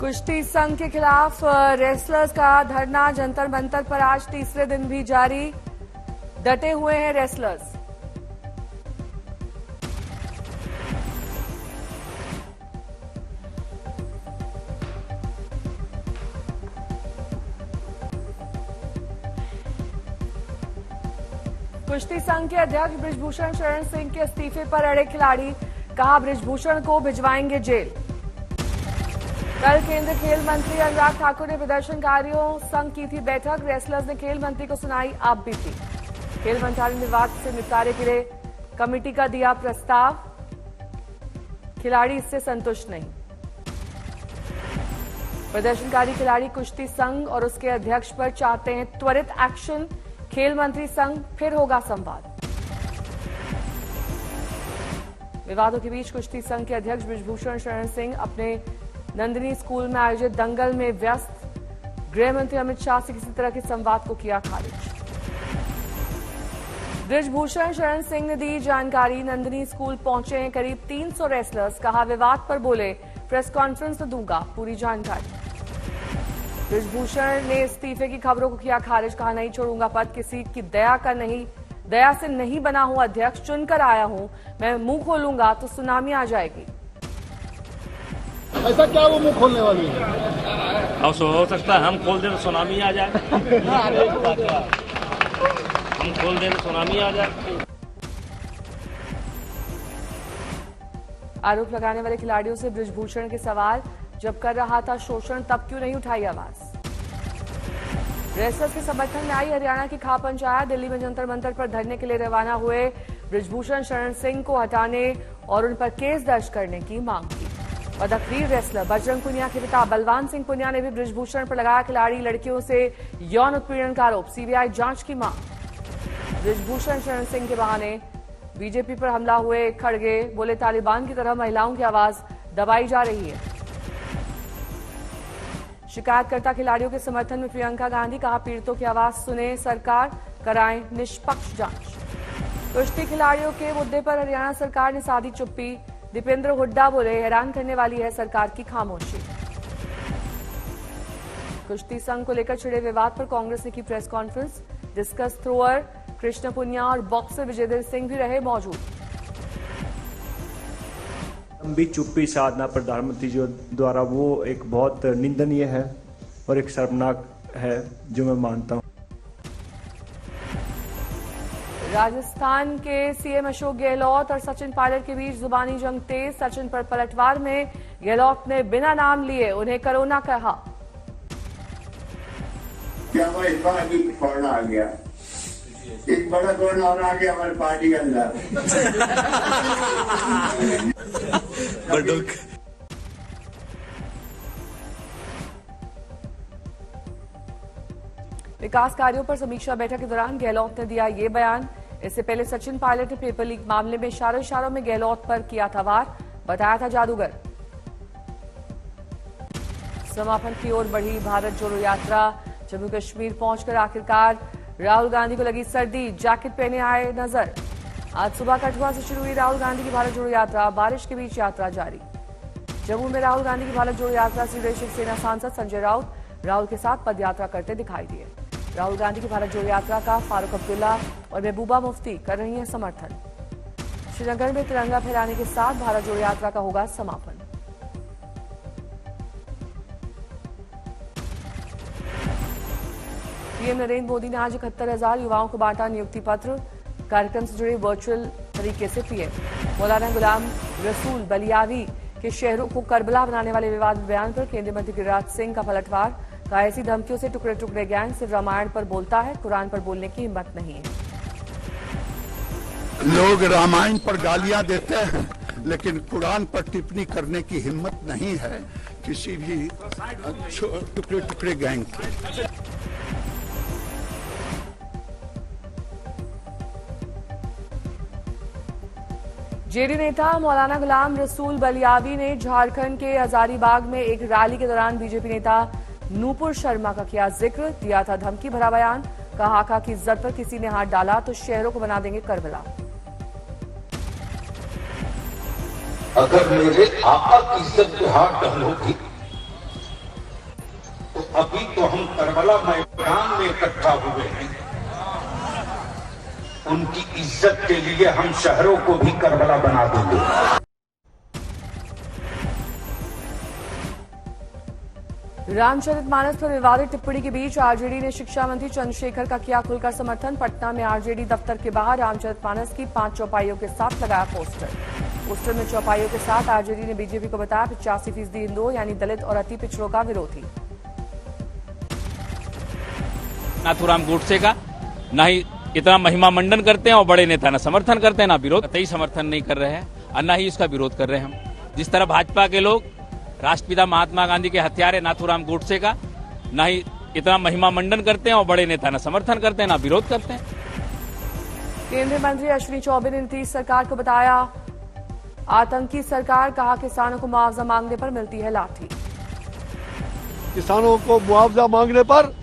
कुश्ती संघ के खिलाफ रेसलर्स का धरना जंतर मंतर पर आज तीसरे दिन भी जारी। डटे हुए हैं रेसलर्स। कुश्ती संघ के अध्यक्ष बृजभूषण शरण सिंह के इस्तीफे पर अड़े खिलाड़ी, कहा बृजभूषण को भिजवाएंगे जेल। कल केंद्रीय खेल मंत्री अनुराग ठाकुर ने प्रदर्शनकारियों संघ की थी बैठक। रेसलर्स ने खेल मंत्री को सुनाई आप बीती। खेल मंत्रालय ने विवाद से निपटारे के लिए कमेटी का दिया प्रस्ताव। खिलाड़ी इससे संतुष्ट नहीं। प्रदर्शनकारी खिलाड़ी कुश्ती संघ और उसके अध्यक्ष पर चाहते हैं त्वरित एक्शन। खेल मंत्री संघ फिर होगा संवाद। विवादों के बीच कुश्ती संघ के अध्यक्ष बृजभूषण शरण सिंह अपने नंदिनी स्कूल में आयोजित दंगल में व्यस्त। गृह मंत्री अमित शाह से किसी तरह के संवाद को किया खारिज। बृजभूषण शरण सिंह ने दी जानकारी। नंदिनी स्कूल पहुंचे हैं करीब 300 रेसलर्स, कहा विवाद पर बोले प्रेस कॉन्फ्रेंस में दूंगा पूरी जानकारी। बृजभूषण ने इस्तीफे की खबरों को किया खारिज, कहा नहीं छोड़ूंगा पद, किसी की दया से नहीं बना हूं अध्यक्ष, चुनकर आया हूं, मैं मुंह खोलूंगा तो सुनामी आ जाएगी। ऐसा क्या वो मुंह खोलने वाली है? अब हो सकता है हम खोल दें तो सुनामी आ जाए। हम खोल दें तो सुनामी आ जाए। आरोप लगाने वाले खिलाड़ियों से बृजभूषण के सवाल, जब कर रहा था शोषण तब क्यों नहीं उठाई आवाज। रेसलर्स के समर्थन में आई हरियाणा की खाप पंचायत। दिल्ली में जंतर मंतर पर धरने के लिए रवाना हुए बृजभूषण शरण सिंह को हटाने और उन पर केस दर्ज करने की मांग की। पदकवीर रेसलर बजरंग पुनिया के पिता बलवान सिंह पुनिया ने भी बृजभूषण पर लगाया खिलाड़ी लड़कियों से यौन उत्पीड़न का आरोप। सीबीआई जांच की मांग। बृजभूषण शरण सिंह के बहाने बीजेपी पर हमला हुए खड़गे, बोले तालिबान की तरह महिलाओं की आवाज दबाई जा रही है। शिकायतकर्ता खिलाड़ियों के समर्थन में प्रियंका गांधी, कहा पीड़ितों की आवाज सुने सरकार, कराएं निष्पक्ष जांच। कुश्ती खिलाड़ियों के मुद्दे पर हरियाणा सरकार ने साधी चुप्पी। दीपेंद्र हुड्डा बोले हैरान करने वाली है सरकार की खामोशी। कुश्ती संघ को लेकर छिड़े विवाद पर कांग्रेस ने की press conference. Discuss thrower Krishna Punia और बॉक्सर विजेंद्र सिंह भी रहे मौजूद। लंबी चुप्पी साधना प्रधानमंत्री जी द्वारा वो एक बहुत निंदनीय है और एक शर्मनाक है, जो मैं मानता हूं। राजस्थान के सीएम अशोक गहलोत और सचिन पायलट के बीच जुबानी जंग तेज। सचिन पर पलटवार में गहलोत ने बिना नाम लिए उन्हें कोरोना कहा। क्या भाई पार्टी कोरोना आ गया, एक बड़ा कोरोना और आ गया हमारी पार्टी के अंदर। विकास कार्यों पर समीक्षा बैठक के दौरान गहलोत ने दिया ये बयान। इससे पहले सचिन पायलट ने पेपर लीक मामले में इशारों में गहलोत पर किया था वार, बताया था जादूगर। समापन की ओर बढ़ी भारत जोड़ो यात्रा। जम्मू कश्मीर पहुंचकर आखिरकार राहुल गांधी को लगी सर्दी, जैकेट पहने आए नजर। आज सुबह कठुआ से शुरू हुई राहुल गांधी की भारत जोड़ो यात्रा। बारिश के बीच यात्रा जारी। जम्मू में राहुल गांधी की भारत जोड़ो यात्रा से जुड़े शिवसेना सांसद संजय राउत राहुल के साथ पदयात्रा करते दिखाई दिए। राहुल गांधी की भारत जोड़ो यात्रा का फारूक अब्दुल्ला और महबूबा मुफ्ती कर रही हैं समर्थन। श्रीनगर में तिरंगा फहराने के साथ भारत जोड़ो यात्रा का होगा समापन। पीएम नरेंद्र मोदी ने आज 71,000 युवाओं को बांटा नियुक्ति पत्र। कार्यक्रम से जुड़े वर्चुअल तरीके से पीएम। मौलाना गुलाम रसूल बलियावी के शहरों को करबला बनाने वाले विवादित बयान पर केंद्रीय मंत्री गिरिराज सिंह का पलटवार। कहा ऐसी धमकियों से टुकड़े टुकड़े गैंग सिर्फ रामायण पर बोलता है, कुरान पर बोलने की हिम्मत नहीं है। लोग रामायण पर गालियां देते हैं, लेकिन कुरान पर टिप्पणी करने की हिम्मत नहीं है किसी भी टुकड़े टुकड़े गैंग की। जेडी नेता मौलाना गुलाम रसूल बलियावी ने झारखंड के हजारीबाग में एक रैली के दौरान बीजेपी नेता नूपुर शर्मा का किया जिक्र। दिया था धमकी भरा बयान। कहा आका की इज्जत पर किसी ने हाथ डाला तो शहरों को बना देंगे करबला। अगर मेरे आका की इज्जत पे हाथ डालोगी अभी तो हम करबला मैदान में इकट्ठा हुए हैं, उनकी इज्जत के लिए हम शहरों को भी करबला बना देंगे। रामचरितमानस पर विवादित टिप्पणी के बीच आरजेडी ने शिक्षा मंत्री चंद्रशेखर का किया खुलकर समर्थन। पटना में आरजेडी दफ्तर के बाहर रामचरितमानस की 5 चौपाइयों के साथ लगाया पोस्टर में चौपाइयों के साथ आरजेडी ने बीजेपी को बताया 85% हिंदुओं यानी दलित और अति पिछड़ों का विरोधी। नाथूराम गोडसे का ना ही इतना महिमा मंडन करते हैं और बड़े नेता ना समर्थन करते हैं, ना विरोध, कतई समर्थन नहीं कर रहे हैं और ना ही इसका विरोध कर रहे हैं हम। जिस तरह भाजपा के लोग राष्ट्रपिता महात्मा गांधी के हत्यारे नाथूराम गोडसे का ना ही इतना महिमा मंडन करते हैं और बड़े नेता ना समर्थन करते हैं, ना विरोध करते हैं। केंद्रीय मंत्री अश्विनी चौबे ने नीतीश सरकार को बताया आतंकी सरकार, कहा किसानों को मुआवजा मांगने पर मिलती है लाठी। किसानों को मुआवजा मांगने पर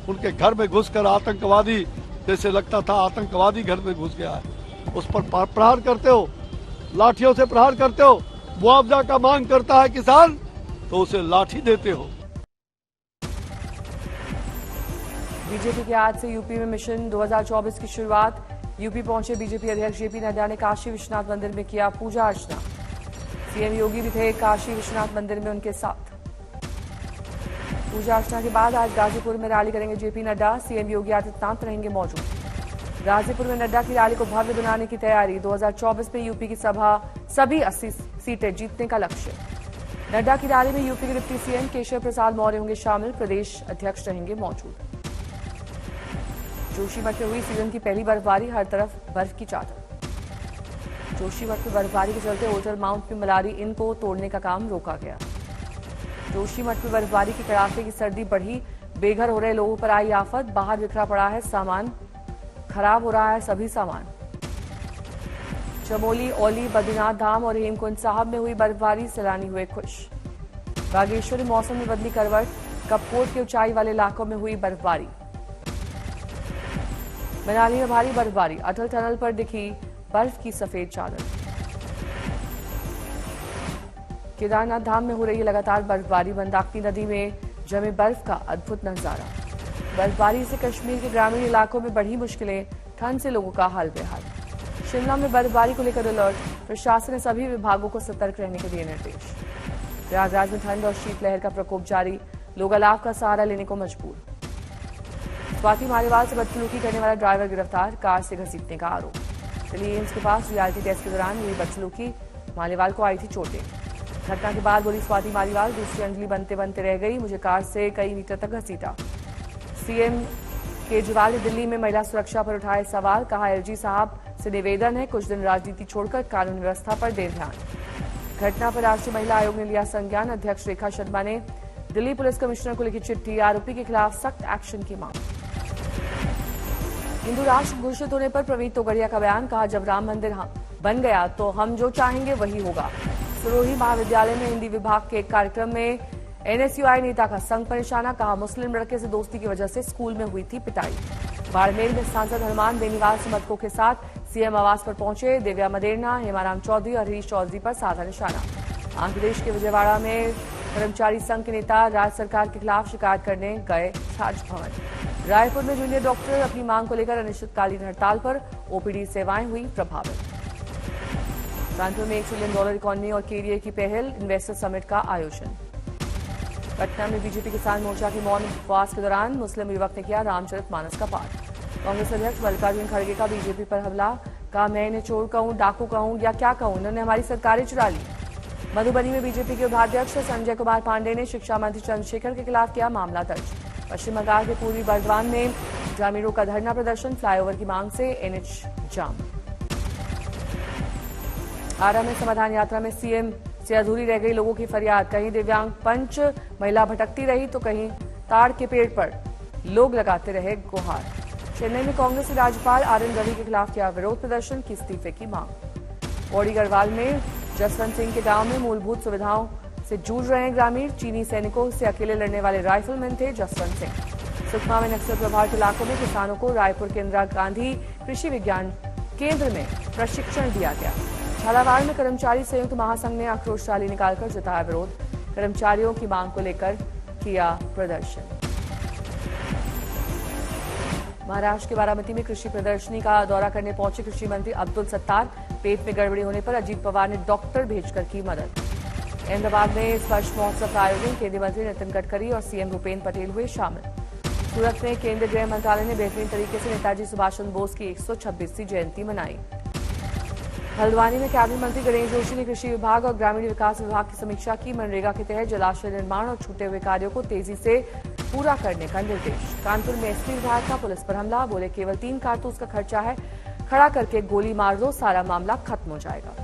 उनके घर में घुसकर आतंकवादी, जैसे लगता था आतंकवादी घर में घुस गया है, उस पर प्रहार करते हो, लाठियों से प्रहार करते हो। मुआवजा का मांग करता है किसान तो उसे लाठी देते हो। बीजेपी के आज से यूपी में मिशन 2024 की शुरुआत। यूपी पहुंचे बीजेपी अध्यक्ष जेपी नड्डा ने काशी विश्वनाथ मंदिर में किया पूजा अर्चना। सीएम योगी भी थे काशी विश्वनाथ मंदिर में उनके साथ। पूजा अर्चना के बाद आज गाजीपुर में रैली करेंगे जेपी नड्डा। सीएम योगी आदित्यनाथ रहेंगे मौजूद। गाजीपुर में नड्डा की रैली को भव्य बनाने की तैयारी। 2024 में यूपी की सभी 80 सीटें जीतने का लक्ष्य। नड्डा की रैली में यूपी के डिप्टी सीएम केशव प्रसाद मौर्य होंगे शामिल। प्रदेश अध्यक्ष रहेंगे मौजूद। जोशीमठ में हुई सीजन की पहली बर्फबारी, हर तरफ बर्फ की चादर। जोशीमठ में बर्फबारी के चलते ओल्टर माउंट में मलारी इन को तोड़ने का काम रोका गया। जोशीमठ में बर्फबारी की कड़ाके की सर्दी बढ़ी, बेघर हो रहे लोगों पर आई आफत। बाहर बिखरा पड़ा है सामान, खराब हो रहा है सभी सामान। चमोली, औली, बद्रीनाथ धाम और हेमकुंड साहब में हुई बर्फबारी, सैलानी हुए खुश। बागेश्वर में मौसम में बदली करवट, कपकोट के ऊंचाई वाले इलाकों में हुई बर्फबारी। मनाली में भारी बर्फबारी, अटल टनल पर दिखी बर्फ की सफेद चादर। केदारनाथ धाम में हो रही है लगातार बर्फबारी, मंदाकिनी नदी में जमे बर्फ का अद्भुत नजारा। बर्फबारी से कश्मीर के ग्रामीण इलाकों में बढ़ी मुश्किलें, ठंड से लोगों का हाल बेहाल। शिमला में बर्फबारी को लेकर अलर्ट, प्रशासन ने सभी विभागों को सतर्क रहने के दिए निर्देश। प्रयागराज में ठंड और शीतलहर का प्रकोप जारी, लोग अलाव का सहारा लेने को मजबूर। स्वाति मालीवाल से बदसलूकी करने वाला ड्राइवर गिरफ्तार, कार से घसीटने का आरोप। दिल्ली एम्स के पास रियलिटी टेस्ट के दौरान हुई बदसलूकी, मालीवाल को आई थी चोटें। घटना के बाद बोली स्वाति मालीवाल, दूसरी अंजलि बनते बनते रह गई, मुझे कार से कई मीटर तक घसीटा। सीएम केजरीवाल ने दिल्ली में महिला सुरक्षा पर उठाए सवाल, कहा एलजी साहब से निवेदन है कुछ दिन राजनीति छोड़कर कानून व्यवस्था पर दें ध्यान। घटना पर राष्ट्रीय महिला आयोग ने लिया संज्ञान, अध्यक्ष रेखा शर्मा ने दिल्ली पुलिस कमिश्नर को लिखी चिट्ठी, आरोपी के खिलाफ सख्त एक्शन की मांग। हिंदू राष्ट्र घोषित होने पर प्रवीण तोगड़िया का बयान, कहा जब राम मंदिर बन गया तो हम जो चाहेंगे वही होगा। सिरोही महाविद्यालय में हिंदी विभाग के एक कार्यक्रम में एनएसयूआई नेता का संघ पर निशाना, कहा मुस्लिम लड़के से दोस्ती की वजह से स्कूल में हुई थी पिटाई। बाड़मेर में सांसद हनुमान बेनीवाल समर्थकों के साथ सीएम आवास पर पहुंचे, दिव्या मदेरना, हेमाराम चौधरी और हरीश चौधरी पर साधा निशाना। आंध्र प्रदेश के विजयवाड़ा में कर्मचारी संघ के नेता राज्य सरकार के खिलाफ शिकायत करने गए राजभवन। रायपुर में जूनियर डॉक्टर अपनी मांग को लेकर अनिश्चितकालीन हड़ताल पर, ओपीडी सेवाएं हुई प्रभावित। कानपुर में $1 ट्रिलियन इकोनॉमी और केडीए की पहल, इन्वेस्टर समिट का आयोजन। पटना में बीजेपी किसान मोर्चा के मौन उपवास के दौरान मुस्लिम युवक ने किया रामचरितमानस का पाठ। कांग्रेस अध्यक्ष मल्लिकार्जुन खड़गे का बीजेपी पर हमला, कहा मैं इन्हें चोर कहूं, डाकू कहूं या क्या कहूं, इन्होंने हमारी सरकारें चुरा ली। मधुबनी में बीजेपी के उपाध्यक्ष संजय कुमार पांडेय ने शिक्षा मंत्री चंद्रशेखर के खिलाफ किया मामला दर्ज। पश्चिम बंगाल के पूर्वी बर्दवान में ग्रामीणों का धरना प्रदर्शन, फ्लाईओवर की मांग से एनएच जाम। आरा में समाधान यात्रा में सीएम से अधूरी रह गई लोगों की फरियाद, कहीं दिव्यांग पंच महिला भटकती रही तो कहीं ताड़ के पेड़ पर लोग लगाते रहे गुहार। चेन्नई में कांग्रेस के राज्यपाल आरएन रवि के खिलाफ किया विरोध प्रदर्शन की इस्तीफे की मांग। पौड़ी गढ़वाल में जसवंत सिंह के गांव में मूलभूत सुविधाओं से जूझ रहे हैं ग्रामीण, चीनी सैनिकों से अकेले लड़ने वाले राइफलमैन थे जसवंत सिंह। सुकमा में नक्सल प्रभावित इलाकों में किसानों को रायपुर के इंदिरा गांधी कृषि विज्ञान केंद्र में प्रशिक्षण दिया गया। झालावाड़ में कर्मचारी संयुक्त महासंघ ने आक्रोश रैली निकालकर जताया विरोध, कर्मचारियों की मांग को लेकर किया प्रदर्शन। महाराष्ट्र के बारामती में कृषि प्रदर्शनी का दौरा करने पहुंचे कृषि मंत्री अब्दुल सत्तार। पेट में गड़बड़ी होने पर अजीत पवार ने डॉक्टर भेजकर की मदद। अहमदाबाद में स्पर्श महोत्सव का आयोजन केंद्रीय मंत्री नितिन गडकरी और सीएम भूपेन्द्र पटेल हुए शामिल। सूरत में केंद्रीय गृह मंत्रालय ने बेहतरीन तरीके से नेताजी सुभाष चंद्र बोस की 126वीं जयंती मनाई। हल्द्वानी में कैबिनेट मंत्री गणेश जोशी ने कृषि विभाग और ग्रामीण विकास विभाग की समीक्षा की। मनरेगा के तहत जलाशय निर्माण और छूटे हुए कार्यों को तेजी से पूरा करने का निर्देश। कानपुर में एसपी विधायक का पुलिस पर हमला, बोले केवल 3 कारतूस का खर्चा है, खड़ा करके गोली मार दो, सारा मामला खत्म हो जाएगा।